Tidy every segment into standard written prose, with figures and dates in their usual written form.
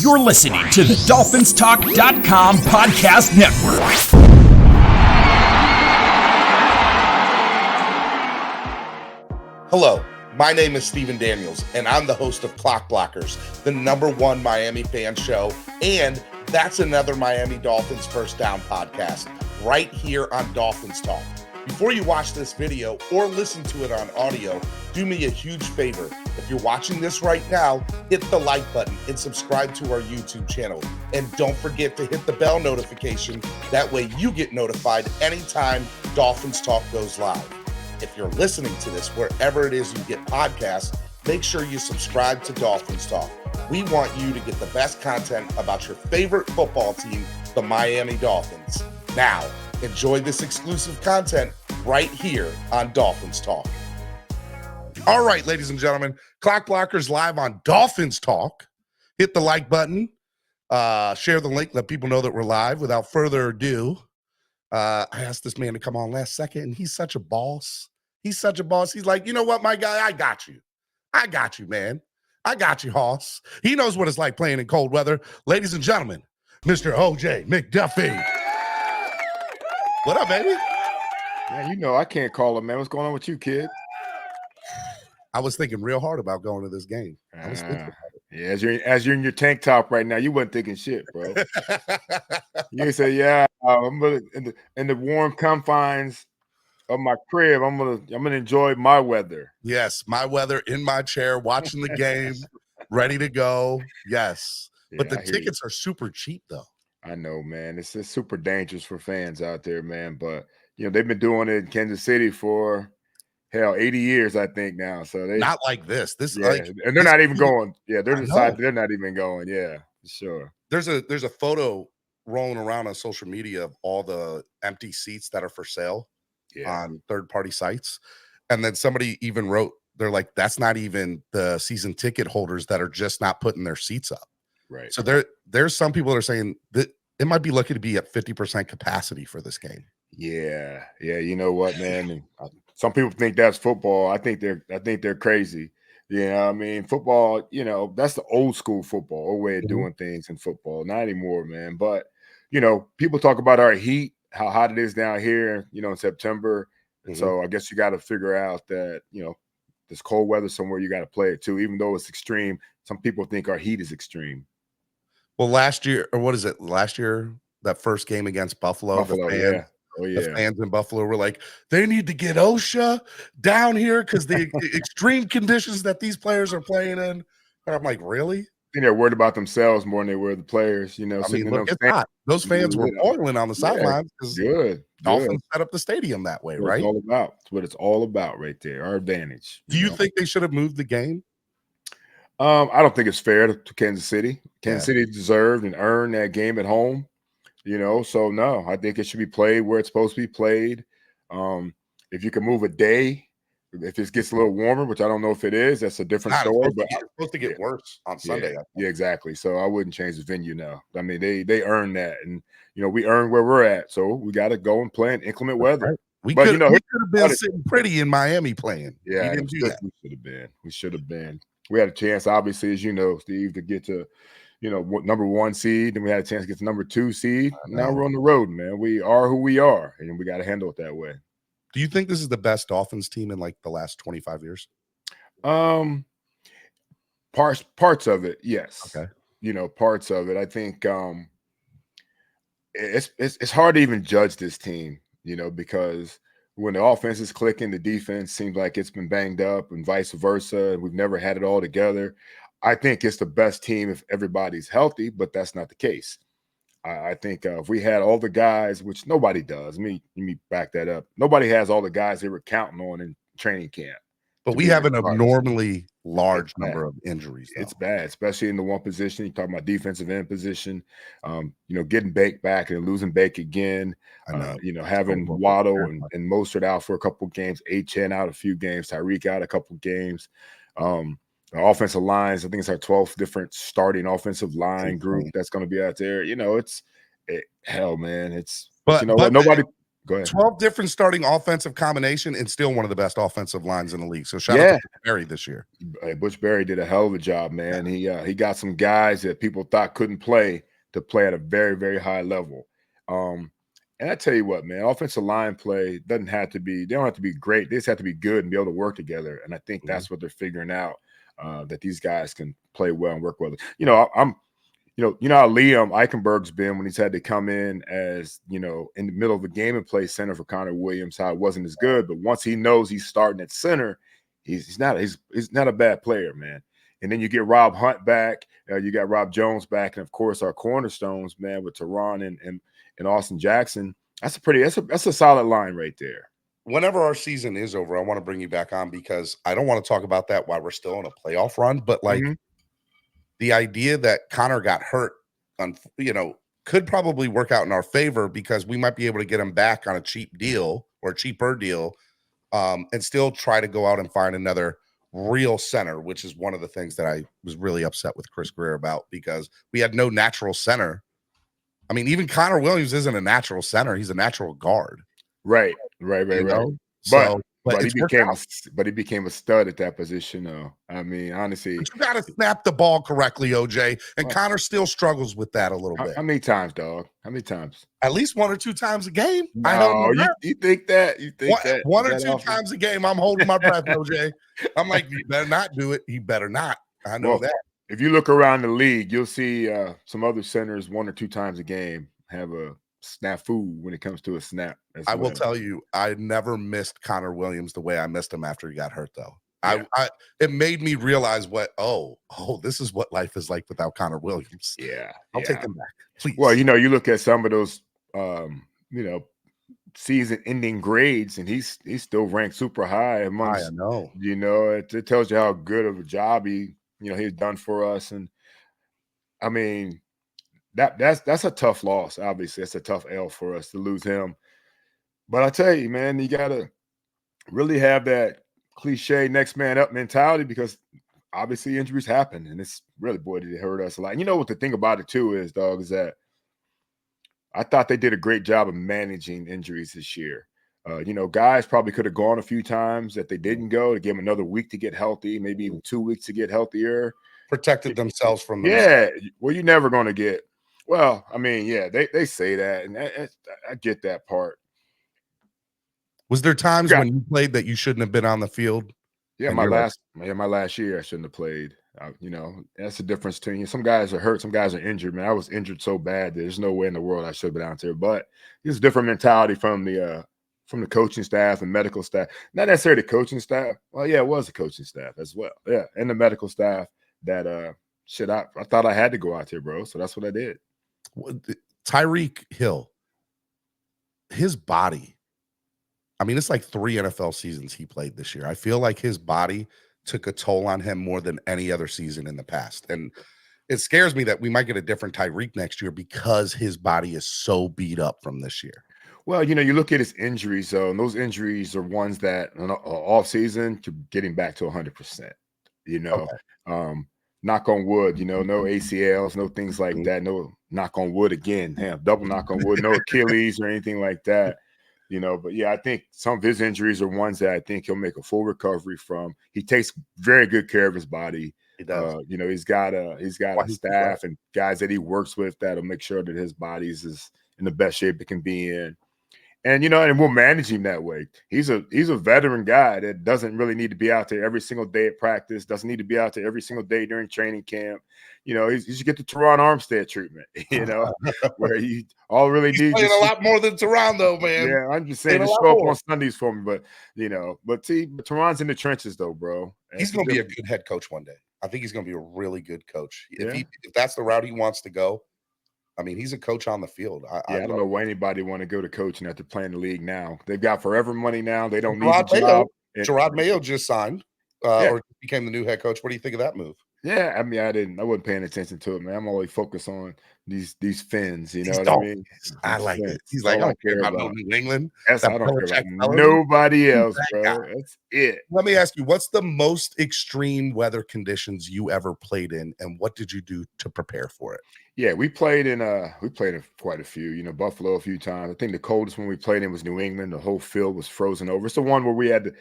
You're listening to the DolphinsTalk.com podcast network. Hello, my name is Steven Daniels, and I'm the host of Clock Blockers, the #1 Miami fan show, and that's another Miami Dolphins First Down podcast, right here on Dolphins Talk. Before you watch this video or listen to it on audio, do me a huge favor. If you're watching this right now, hit the like button and subscribe to our YouTube channel. And don't forget to hit the bell notification. That way you get notified anytime Dolphins Talk goes live. If you're listening to this wherever it is you get podcasts, make sure you subscribe to Dolphins Talk. We want you to get the best content about your favorite football team, the Miami Dolphins. Now, enjoy this exclusive content right here on Dolphins Talk. All right, ladies and gentlemen, Clock Blockers live on Dolphins Talk. Hit the like button, share the link, let people know that we're live. Without further ado, I asked this man to come on last second, and he's such a boss. He's such a boss. He's like, you know what, my guy, I got you. I got you, man. I got you, Hoss. He knows what it's like playing in cold weather. Ladies and gentlemen, Mr. OJ McDuffie. What up, baby? Man, you know I can't call him, man. What's going on with you, kid? I was thinking real hard about going to this game. I was thinking about it. Yeah, as you're in your tank top right now, you wasn't thinking shit, bro. You say, yeah, I'm gonna in the warm confines of my crib. I'm gonna enjoy my weather. Yes, my weather in my chair, watching the game, ready to go. Yes, but the tickets are super cheap, though. I know, man. It's just super dangerous for fans out there, man. But you know they've been doing it in Kansas City for 80 years, I think now. So they not like this. And they're not even going. Yeah, they're deciding they're not even going. Yeah, for sure. There's a photo rolling around on social media of all the empty seats that are for sale on third-party sites, and then somebody even wrote, they're like, that's not even the season ticket holders that are just not putting their seats up. Right. So there's some people that are saying that it might be lucky to be at 50% capacity for this game. Yeah. You know what, man? Some people think that's football. I think they're crazy. You know what I mean? Football, you know, that's the old school football, old way of doing things in football. Not anymore, man. But, you know, people talk about our heat, how hot it is down here, you know, in September. And so I guess you got to figure out that, you know, this cold weather somewhere you got to play it too. Even though it's extreme, some people think our heat is extreme. Well, last year, that first game against Buffalo, the fans in Buffalo were like, they need to get OSHA down here because the extreme conditions that these players are playing in. And I'm like, really? I think they're worried about themselves more than they were the players. You know, I mean, look, it's hot. Those fans were boiling on the sidelines because Dolphins set up the stadium that way, right? It's all about. It's what it's all about right there. Our advantage. Do you think they should have moved the game? I don't think it's fair to Kansas City. Kansas City deserved and earned that game at home. You know, so no, I think it should be played where it's supposed to be played. If you can move a day, if it gets a little warmer, which I don't know if it is, that's a different story. But it's supposed to get worse on Sunday. Yeah, exactly. So I wouldn't change the venue now. I mean, they earned that, and you know, we earned where we're at, so we got to go and play in inclement weather. Right. We could have been sitting pretty in Miami playing. Yeah, we should have been. We should have been. We had a chance, obviously, as you know, Steve, to get to, you know, #1 seed, and we had a chance to get to #2 seed. Now we're on the road, man. We are who we are, and we got to handle it that way. Do you think this is the best Dolphins team in like the last 25 years? Parts of it, yes. Okay. You know, parts of it. I think it's hard to even judge this team, you know, because when the offense is clicking, the defense seems like it's been banged up and vice versa. We've never had it all together. I think it's the best team if everybody's healthy, but that's not the case. I think if we had all the guys, which nobody does, let me back that up. Nobody has all the guys they were counting on in training camp. But we have an abnormally large number of injuries. It's bad, especially in the one position. You're talking about defensive end position. You know, getting Bake back and losing Bake again. You know, having Waddle and Mostert out for a couple games, Achane out a few games, Tyreek out a couple games. Our offensive lines, I think it's our 12th different starting offensive line group that's going to be out there. You know, hell, man. But you know, nobody. Go ahead. 12 different starting offensive combination and still one of the best offensive lines in the league. So shout out to Barry this year. Butch Barry did a hell of a job, man. He got some guys that people thought couldn't play to play at a very, very high level. And I tell you what, man, offensive line play doesn't have to be, they don't have to be great. They just have to be good and be able to work together. And I think that's what they're figuring out, that these guys can play well and work well. You know, you know how Liam Eichenberg's been when he's had to come in as, you know, in the middle of a game and play center for Connor Williams, how it wasn't as good. But once he knows he's starting at center, he's not a bad player, man. And then you get Rob Hunt back, you got Rob Jones back, and of course our cornerstones, man, with Teron and Austin Jackson. That's a solid line right there. Whenever our season is over, I want to bring you back on because I don't want to talk about that while we're still in a playoff run, but like the idea that Connor got hurt, you know, could probably work out in our favor because we might be able to get him back on a cheap deal or a cheaper deal, and still try to go out and find another real center, which is one of the things that I was really upset with Chris Greer about because we had no natural center. I mean, even Connor Williams isn't a natural center; he's a natural guard. Right. So, but he became a stud at that position, though. I mean, honestly, but you got to snap the ball correctly, OJ. And Connor still struggles with that a little bit. How many times, dog? How many times? At least 1 or 2 times a game. No, you think that? You think that? One or two times a game, I'm holding my breath, OJ. I'm like, you better not do it. He better not. I know that. If you look around the league, you'll see some other centers 1 or 2 times a game have a snafu when it comes to a snap. I will tell you, I never missed Connor Williams the way I missed him after he got hurt, though. Yeah. It made me realize this is what life is like without Connor Williams. Yeah. I'll take him back, please. Well, you know, you look at some of those you know, season-ending grades, and he's still ranked super high amongst. I know. You know, it tells you how good of a job he's done for us, and I mean that's a tough loss. Obviously, it's a tough L for us to lose him. But I tell you, man, you gotta really have that cliche next man up mentality because obviously injuries happen, and it's really, boy, did it hurt us a lot. And you know what the thing about it too is, dog, is that I thought they did a great job of managing injuries this year. You know, guys probably could have gone a few times that they didn't go to give them another week to get healthy, maybe even 2 weeks to get healthier. Protected themselves from the well, you're never going to get. Well, I mean, yeah, they say that, and I get that part. Was there times when you played that you shouldn't have been on the field? Yeah, my last year I shouldn't have played. You know, that's the difference between some guys are hurt, some guys are injured. Man, I was injured so bad there's no way in the world I should have been out there. But it's a different mentality from the coaching staff and medical staff. Not necessarily the coaching staff. Well, yeah, it was the coaching staff as well. Yeah, and the medical staff that I thought I had to go out there, bro. So that's what I did. Tyreek Hill, his body. I mean, it's like 3 NFL seasons he played this year. I feel like his body took a toll on him more than any other season in the past. And it scares me that we might get a different Tyreek next year because his body is so beat up from this year. Well, you know, you look at his injuries, though, and those injuries are ones that off season to getting back to 100%. You know, knock on wood, you know, no ACLs, no things like that. No knock on wood again. Double knock on wood, no Achilles or anything like that. You know, but yeah, I think some of his injuries are ones that I think he'll make a full recovery from. He takes very good care of his body. He does. You know, he's got a staff and guys that he works with that'll make sure that his body is in the best shape it can be in. And, you know, and we'll manage him that way. He's a veteran guy that doesn't really need to be out there every single day at practice, doesn't need to be out there every single day during training camp. You know, he should get the Teron Armstead treatment, you know, where he all really needs. He's playing a lot more than Teron, though, man. Yeah, I'm just saying, just show up on Sundays for me. But, you know, Teron's in the trenches, though, bro. He's going to be a good head coach one day. I think he's going to be a really good coach. If that's the route he wants to go, I mean, he's a coach on the field. I don't know why anybody want to go to coaching after playing the league now. They've got forever money now. They don't need the job. Gerard Mayo just signed or became the new head coach. What do you think of that move? Yeah, I mean, I wasn't paying attention to it, man. I'm always focused on these fins. You know These what I mean? Dolphins. I These like it. fins. He's That's like, I all I don't care care about no about. New England. That's That I don't care about Belichick telling me. nobody He's else, that bro. guy. That's it. Let me ask you, what's the most extreme weather conditions you ever played in, and what did you do to prepare for it? Yeah, we played in quite a few, Buffalo a few times. I think the coldest one we played in was New England. The whole field was frozen over. It's the one where we had to,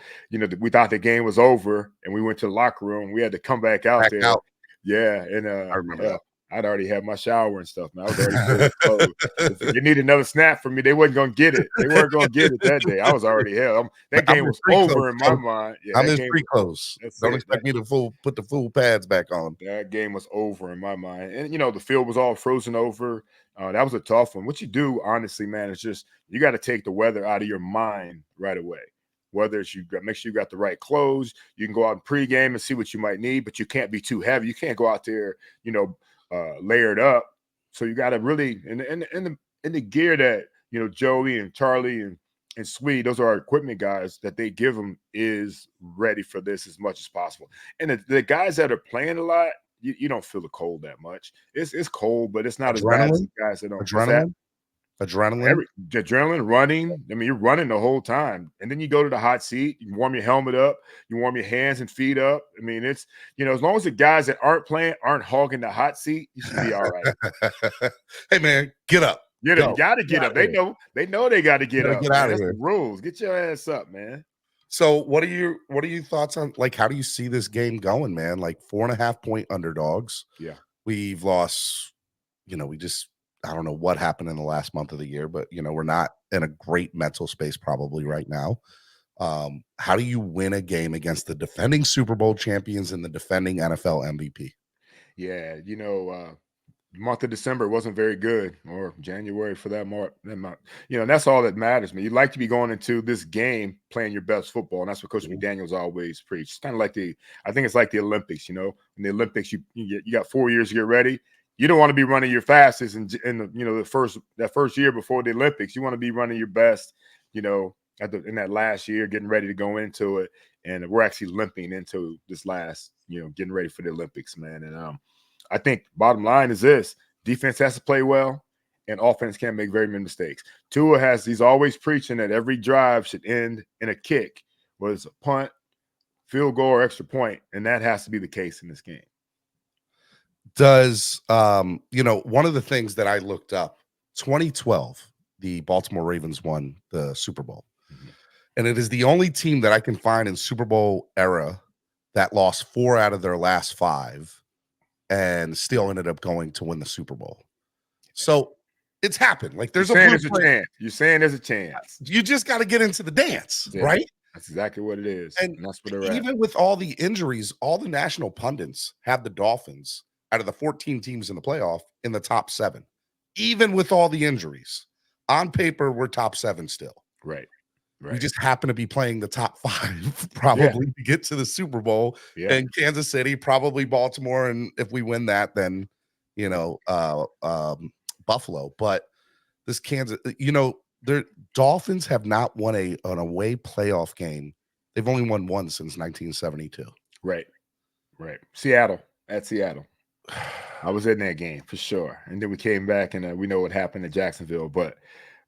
we thought the game was over and we went to the locker room. We had to come back out Back there. out. Yeah, and I remember yeah, that. I'd already had my shower and stuff, man. I was already fully clothed. If you need another snap from me, they wasn't gonna get it. They weren't gonna get it that day. I was already hell. That I'm game in was street clothes, over in my coach. mind. Yeah, I'm that in game. street clothes. That's Don't it. expect me to put the full pads back on. That game was over in my mind. And, the field was all frozen over. That was a tough one. What you do, honestly, man, is just you got to take the weather out of your mind right away. Whether it's make sure you got the right clothes. You can go out in pregame and see what you might need, but you can't be too heavy. You can't go out there, layered up. So you got to really in the gear that Joey and Charlie and Swede, those are our equipment guys that they give them is ready for this as much as possible. And the guys that are playing a lot, you don't feel the cold that much. It's cold, but it's not as bad as the guys that don't. What's that? Adrenaline. Adrenaline, running. I mean, you're running the whole time. And then you go to the hot seat, you warm your helmet up, you warm your hands and feet up. I mean, it's, as long as the guys that aren't playing aren't hogging the hot seat, you should be all right. Hey, man, get up. You got to get up. They know they got to get up. Get out of That's here. the rules. Get your ass up, man. So what are your thoughts on, like, how do you see this game going, man? Like 4.5-point underdogs. Yeah. We've lost, I don't know what happened in the last month of the year, but we're not in a great mental space probably right now. How do you win a game against the defending Super Bowl champions and the defending NFL MVP? Yeah, the month of December wasn't very good, or January for that month. That's all that matters, man. You'd like to be going into this game playing your best football, and that's what Coach McDaniels always preached. It's kind of like I think it's like the Olympics. In the Olympics, you got 4 years to get ready. You don't want to be running your fastest in that first year before the Olympics. You want to be running your best, in that last year, getting ready to go into it. And we're actually limping into this last, getting ready for the Olympics, man. And I think bottom line is this: defense has to play well, and offense can't make very many mistakes. Tua he's always preaching that every drive should end in a kick, whether it's a punt, field goal, or extra point, and that has to be the case in this game. Does one of the things that I looked up, 2012, the Baltimore Ravens won the Super Bowl. Mm-hmm. And it is the only team that I can find in Super Bowl era that lost 4 out of their last 5 and still ended up going to win the Super Bowl. So it's happened. Like there's a chance. You're saying there's a chance. You just got to get into the dance, right? That's exactly what it is. And that's what they're even with all the injuries, all the national pundits have the Dolphins out of the 14 teams in the playoff in the top 7, even with all the injuries. On paper, we're top 7 still. Right. We just happen to be playing the top 5 probably to get to the Super Bowl. Yeah. And Kansas City, probably Baltimore. And if we win that, then, Buffalo. But this Kansas, the Dolphins have not won an away playoff game. They've only won one since 1972. Right. Seattle. I was in that game for sure. And then we came back and we know what happened at Jacksonville. But,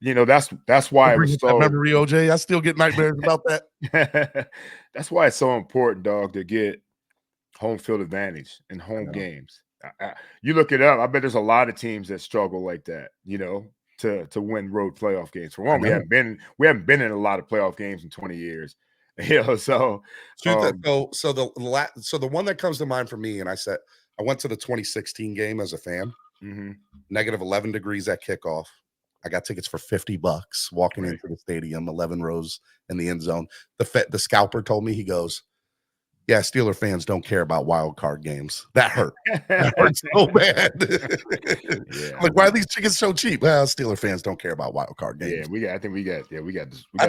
that's why it was so. Memory, OJ. I still get nightmares about that. That's why it's so important, dog, to get home field advantage in home games. You look it up. I bet there's a lot of teams that struggle like that, to win road playoff games. For one, we haven't been in a lot of playoff games in 20 years. So the one that comes to mind for me, and I went to the 2016 game as a fan. Mm-hmm. Negative 11 degrees at kickoff. I got tickets for $50 walking into the stadium, 11 rows in the end zone. The scalper told me, he goes, yeah, Steeler fans don't care about wild card games. That hurt. That hurt so bad. Like, why are these tickets so cheap? Well, Steeler fans don't care about wild card games. Yeah, I'd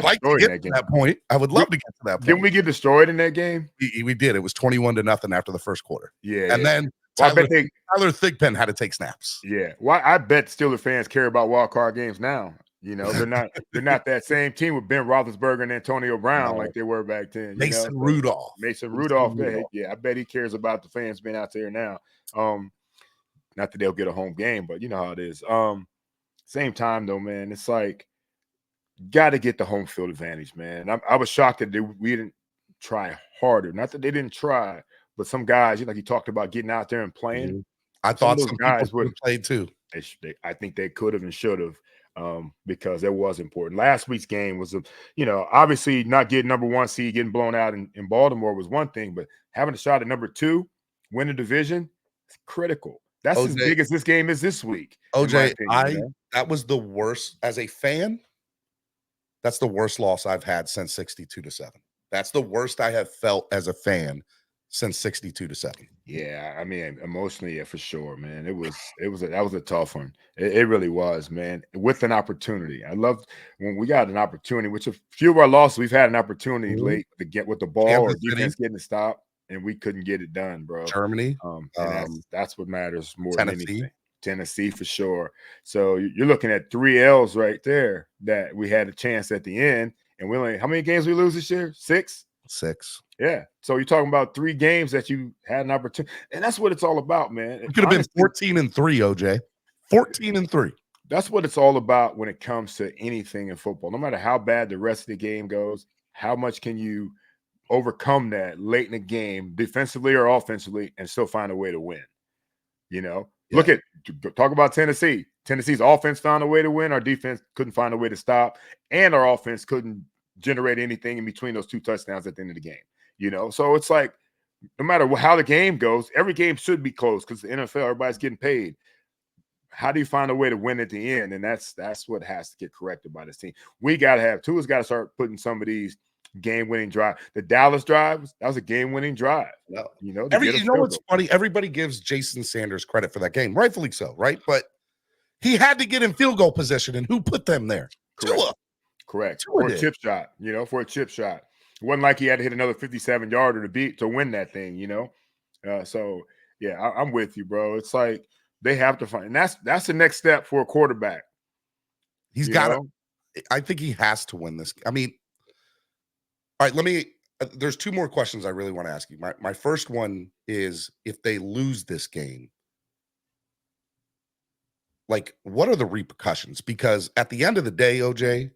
like to get to that point. I would love to get to that point. Didn't we get destroyed in that game? We did. It was 21-0 after the first quarter. Yeah. And then Tyler Thigpen had to take snaps. Yeah. Well, I bet Steeler fans care about wild card games now. You know, they're not that same team with Ben Roethlisberger and Antonio Brown like they were back then. Mason Rudolph. Mason Rudolph. Yeah, I bet he cares about the fans being out there now. Not that they'll get a home game, but you know how it is. Same time though, man, it's like got to get the home field advantage, man. I was shocked that we didn't try harder. Not that they didn't try, but some guys, like you talked about getting out there and playing. I thought some guys would have played too. I think they could have and should have, because it was important. Last week's game was, obviously not getting number 1 seed, getting blown out in Baltimore was one thing, but having a shot at number 2, win the division, it's critical. That's as big as this game is this week. OJ, that was the worst as a fan. That's the worst loss I've had since 62-7. That's the worst I have felt as a fan since 62-7. Yeah, I mean, emotionally, yeah, for sure, man. That was a tough one. It really was, man. With an opportunity, I loved when we got an opportunity. Which a few of our losses, we've had an opportunity late to get with the ball or defense getting to stop, and we couldn't get it done, bro. Germany, and that's what matters more than anything. Tennessee for sure. So you're looking at 3 L's right there that we had a chance at the end, and we only how many games we lose this year? 6. 6. Yeah. So you're talking about 3 games that you had an opportunity, and that's what it's all about, man. It could have been 14-3, OJ. 14-3. That's what it's all about when it comes to anything in football. No matter how bad the rest of the game goes, how much can you overcome that late in the game, defensively or offensively, and still find a way to win? Look at talk about Tennessee. Tennessee's offense found a way to win. Our defense couldn't find a way to stop, and our offense couldn't generate anything in between those 2 touchdowns at the end of the game. So it's like no matter how the game goes, every game should be close because the NFL, everybody's getting paid. How do you find a way to win at the end? And that's what has to get corrected by this team. We got to have Tua's got to start putting some of these game-winning drive. The Dallas drive, that was a game-winning drive. No. What's funny? Everybody gives Jason Sanders credit for that game, rightfully so, right? But he had to get in field goal position, and who put them there? Tua. Correct. For a chip shot, for a chip shot. It wasn't like he had to hit another 57-yarder to win that thing, So yeah, I'm with you, bro. It's like they have to find, and that's the next step for a quarterback. He's got to. I think he has to win this. I mean, all right. There's 2 more questions I really want to ask you. My first one is if they lose this game, like what are the repercussions? Because at the end of the day, OJ,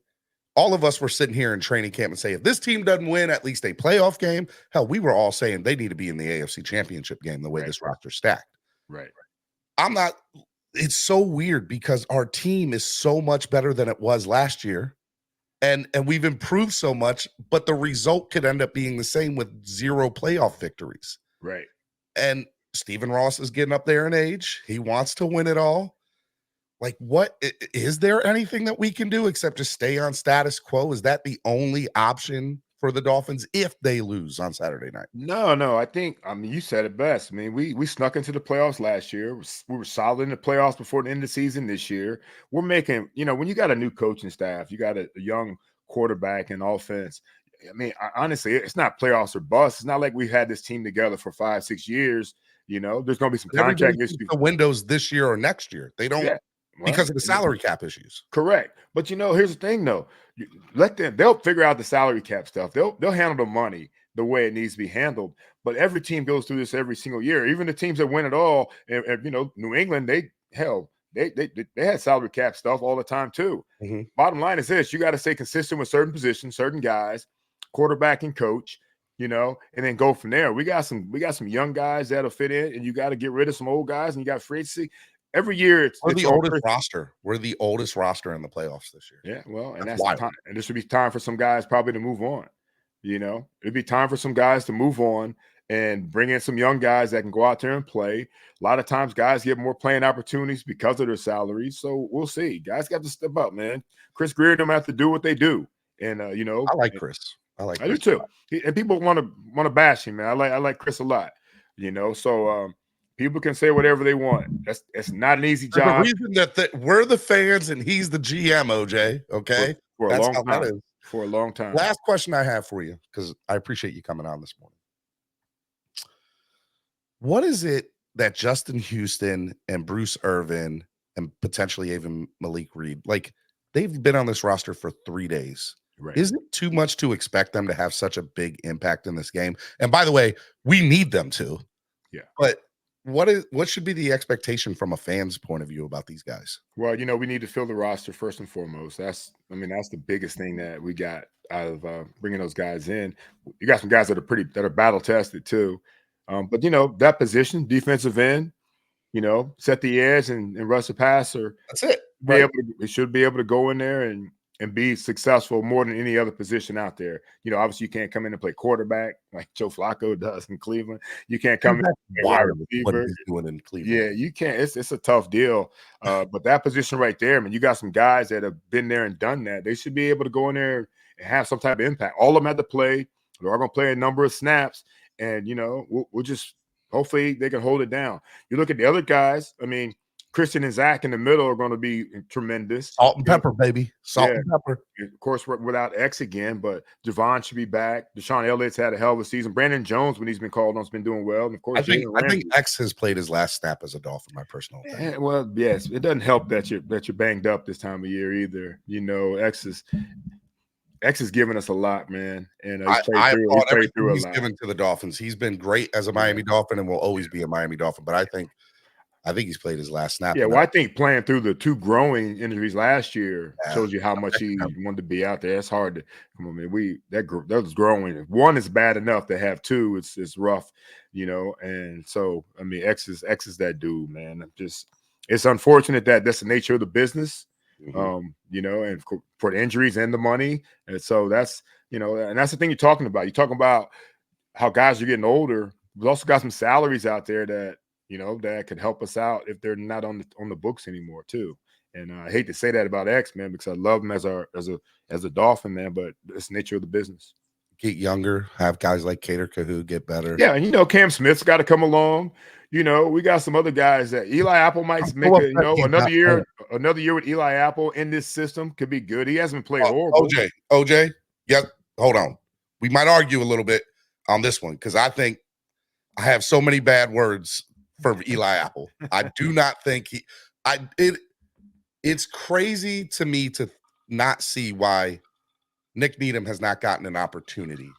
all of us were sitting here in training camp and say, if this team doesn't win at least a playoff game, hell, we were all saying they need to be in the AFC Championship game the way this roster's stacked. Right. It's so weird because our team is so much better than it was last year. And we've improved so much, but the result could end up being the same with 0 playoff victories. Right. And Stephen Ross is getting up there in age. He wants to win it all. Like, what is there anything that we can do except just stay on status quo? Is that the only option for the Dolphins if they lose on Saturday night? No. I mean, you said it best. I mean, we snuck into the playoffs last year. We were solid in the playoffs before the end of the season this year. We're making, when you got a new coaching staff, you got a young quarterback and offense. I mean, honestly, it's not playoffs or bust. It's not like we've had this team together for 5-6 years. There's going to be some contract issues. The windows this year or next year. They don't. Yeah. Because of the salary cap issues. Correct. But here's the thing though. Let them, they'll figure out the salary cap stuff. They'll handle the money the way it needs to be handled. But every team goes through this every single year. Even the teams that win it all, and New England, they had salary cap stuff all the time too. Mm-hmm. Bottom line is this: you got to stay consistent with certain positions, certain guys, quarterback and coach, and then go from there. We got some young guys that'll fit in, and you got to get rid of some old guys, and you got free agency. Every year, we're the oldest roster. We're the oldest roster in the playoffs this year. Yeah, well, and that's time. And this would be time for some guys probably to move on. It'd be time for some guys to move on and bring in some young guys that can go out there and play. A lot of times, guys get more playing opportunities because of their salaries. So we'll see. Guys got to step up, man. Chris Greer don't have to do what they do, and I like Chris. I do too. And people want to bash him, man. I like Chris a lot. So. People can say whatever they want. That's not an easy job. The reason that we're the fans and he's the GM, OJ. Okay, for a long time. For a long time. Last question I have for you, because I appreciate you coming on this morning. What is it that Justin Houston and Bruce Irvin and potentially even Malik Reed, like they've been on this roster for 3 days. Right. Is it too much to expect them to have such a big impact in this game? And by the way, we need them to. Yeah. But what should be the expectation from a fan's point of view about these guys? Well, we need to fill the roster first and foremost. That's the biggest thing that we got out of bringing those guys in. You got some guys that are battle tested too. But that position, defensive end, set the edge and rush the passer. That's it. We should be able to go in there and be successful more than any other position out there. Obviously you can't come in and play quarterback like Joe Flacco does in Cleveland. You can't come in and play wide receiver. What he's doing in Cleveland. Yeah, you can't. It's a tough deal. But that position right there, man, you got some guys that have been there and done that. They should be able to go in there and have some type of impact. All of them had to play. They're all going to play a number of snaps. And, we'll just hopefully they can hold it down. You look at the other guys, Christian and Zach in the middle are going to be tremendous. Salt and pepper, baby. Salt and pepper. Of course, without X again, but Javon should be back. Deshaun Elliott's had a hell of a season. Brandon Jones, when he's been called on, has been doing well. And of course, I think X has played his last snap as a Dolphin, my personal opinion. Yeah, well, yes, it doesn't help that you're banged up this time of year either. X is giving us a lot, man. And I applaud everything he's lot. given to the Dolphins. He's been great as a Miami Dolphin and will always be a Miami Dolphin. But I think he's played his last snap. Yeah, well, I think playing through the 2 growing injuries last year shows you how much he wanted to be out there. It's hard to come on, man. That was growing. If 1 is bad enough to have 2, it's rough, And so X is that dude, man. It's unfortunate that that's the nature of the business. Mm-hmm. And for the injuries and the money. And so that's, and that's the thing you're talking about. You're talking about how guys are getting older. We've also got some salaries out there that, that could help us out if they're not on the books anymore too. And I hate to say that about X, man, because I love him as a Dolphin, man, but it's the nature of the business. Get younger, have guys like Cater Kahu get better. Yeah, and Cam Smith's got to come along. We got some other guys that Eli Apple might make another year with Eli Apple in this system could be good. He hasn't played horrible. OJ, yeah, hold on. We might argue a little bit on this one because I think I have so many bad words for Eli Apple. I do not think it's crazy to me to not see why Nick Needham has not gotten an opportunity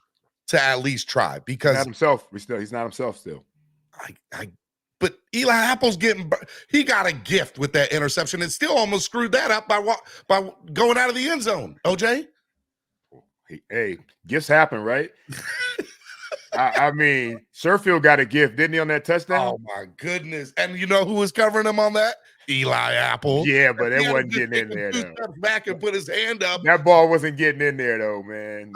to at least try because he's not himself still. But Eli Apple's he got a gift with that interception and still almost screwed that up by going out of the end zone. OJ? Hey, gifts happen, right? Sherfield got a gift, didn't he, on that touchdown? Oh my goodness. And you know who was covering him on that? Eli Apple. Yeah, but it wasn't getting in there, though. Back and put his hand up. That ball wasn't getting in there, though, man.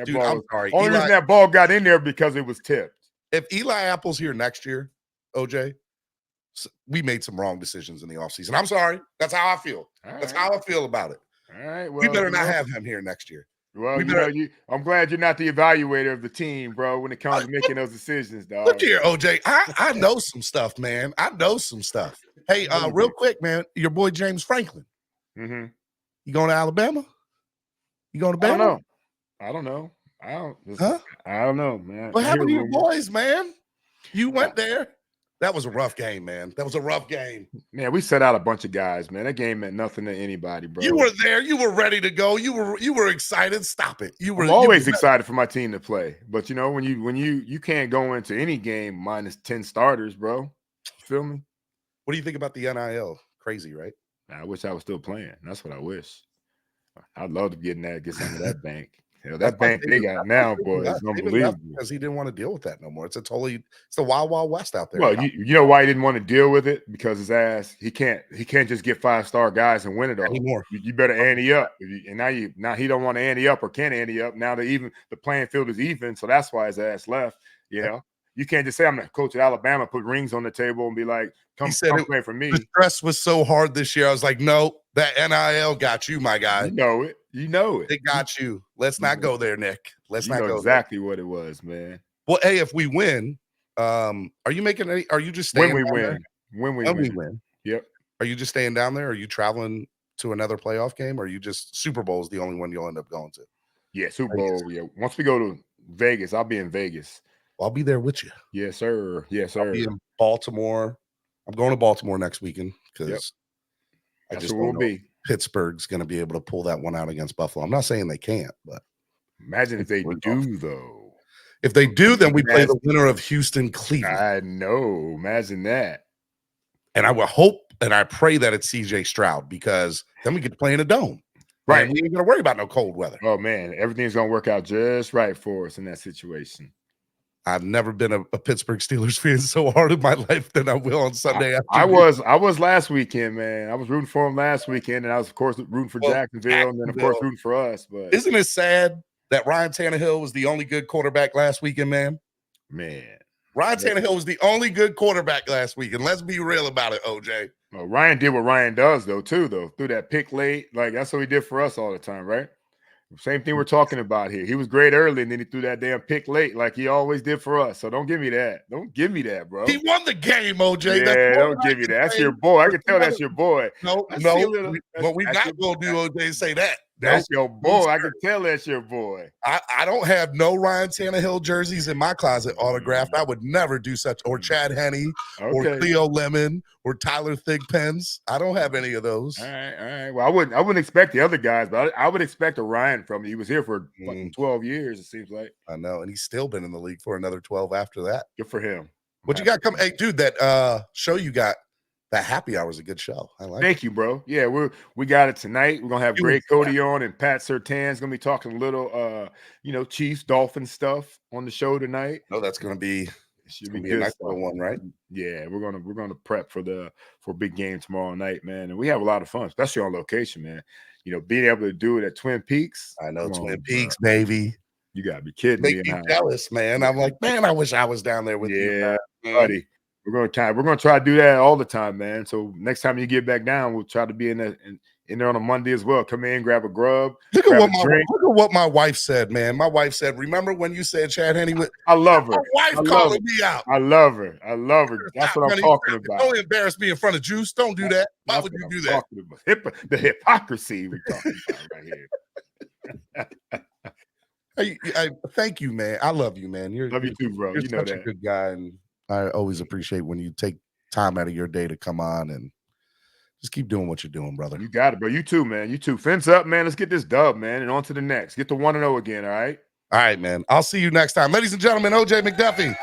Dude, I'm sorry. Only reason that ball got in there because it was tipped. If Eli Apple's here next year, OJ, we made some wrong decisions in the offseason. I'm sorry. That's how I feel. That's how I feel about it. All right. Well, we better not have him here next year. Well, I'm glad you're not the evaluator of the team, bro, when it comes to making those decisions, dog. Look here, OJ. I know some stuff, man. I know some stuff. Hey, real quick, man, your boy James Franklin. Mm-hmm. You going to Alabama? You going to Bama? I don't know. I don't know, man. What happened to your boys, man? You went there. That was a rough game, man. That was a rough game. Man, we set out a bunch of guys, man. That game meant nothing to anybody, bro. You were there. You were ready to go. You were excited. Stop it. I'm always excited for my team to play. But when you can't go into any game minus 10 starters, bro. Feel me? What do you think about the NIL? Crazy, right? I wish I was still playing. That's what I wish. I'd love to get some of that bank. That bank they got now, boy, is unbelievable. Because he didn't want to deal with that no more. It's the wild, wild west out there. Well, you know why he didn't want to deal with it? Because his ass, he can't just get 5-star guys and win it all anymore. You better ante up. Now he don't want to ante up or can't ante up. Now the playing field is even, so that's why his ass left. You can't just say I'm the coach at Alabama, put rings on the table and be like, come play for me. The stress was so hard this year. I was like, no, that NIL got you, my guy. You know it. It got you. Let's not go there, Nick. Let's not go exactly there. What it was, man. Well, hey, if we win, are you just staying when we win? Yep. Are you just staying down there? Are you traveling to another playoff game? Or are you just Super Bowl is the only one you'll end up going to? Yeah, Super Bowl. Yeah. Once we go to Vegas, I'll be in Vegas. I'll be there with you. Yes, sir. Yes, sir. I'll be in Baltimore. I'm going to Baltimore next weekend because that's where we'll be. Pittsburgh's going to be able to pull that one out against Buffalo. I'm not saying they can't, but imagine if they do, though. If they do, then we play the winner of Houston, Cleveland. I know. Imagine that. And I will hope and I pray that it's CJ Stroud, because then we get to play in a dome. Right. And we ain't going to worry about no cold weather. Oh, man. Everything's going to work out just right for us in that situation. I've never been a Pittsburgh Steelers fan so hard in my life than I will on Sunday afternoon. I was last weekend, man. I was rooting for him last weekend, and I was, of course, rooting for Jacksonville, and then, of course, rooting for us. But isn't it sad that Ryan Tannehill was the only good quarterback last weekend, man? Ryan Tannehill was the only good quarterback last week, and let's be real about it, OJ. Well, Ryan did what Ryan does, though, through that pick late. Like, that's what he did for us all the time, right? Same thing we're talking about here. He was great early, and then he threw that damn pick late like he always did for us. So don't give me that. Don't give me that, bro. He won the game, OJ. Yeah, don't give me that. That's your boy. I can tell that's your boy. No. What we're not going to do, OJ, is say that. That's your boy. I can tell that's your boy. I don't have no Ryan Tannehill jerseys in my closet autographed. I would never do such. Or Chad Henne, or Cleo Lemon, or Tyler Thigpens. I don't have any of those. All right. Well, I wouldn't expect the other guys, but I would expect a Ryan from you. He was here for fucking 12 years, it seems like. I know, and he's still been in the league for another 12 after that. Good for him. What you got coming? Hey, dude, that show you got. That happy hour is a good show. I like. Thank you, bro. Yeah, we got it tonight. We're gonna have Greg Cody on, and Pat Surtain's gonna be talking a little, Chiefs Dolphins stuff on the show tonight. Oh, that's gonna be. Should be a nice little one, right? Yeah, we're gonna prep for a big game tomorrow night, man, and we have a lot of fun, especially on location, man. Being able to do it at Twin Peaks. I know Twin Peaks, baby. You gotta be kidding me. Make me jealous, man. I'm like, man, I wish I was down there with you, buddy. We're gonna try to do that all the time, man. So next time you get back down, we'll try to be in there on a Monday as well. Come in, grab a grub. Look at what my wife said, man. My wife said, "Remember when you said Chad Henne?" I love her. My wife calling me out. I love her. That's what I'm talking about. Don't embarrass me in front of Juice. Don't do that. Why would you do that? The hypocrisy we're talking about right here. I thank you, man. I love you, man. Love you too, bro. You're such a good guy, and I always appreciate when you take time out of your day to come on and just keep doing what you're doing, brother. You got it, bro. You too, man. You too. Fence up, man. Let's get this dub, man, and on to the next. Get to 1-0 again, all right? All right, man. I'll see you next time. Ladies and gentlemen, OJ McDuffie.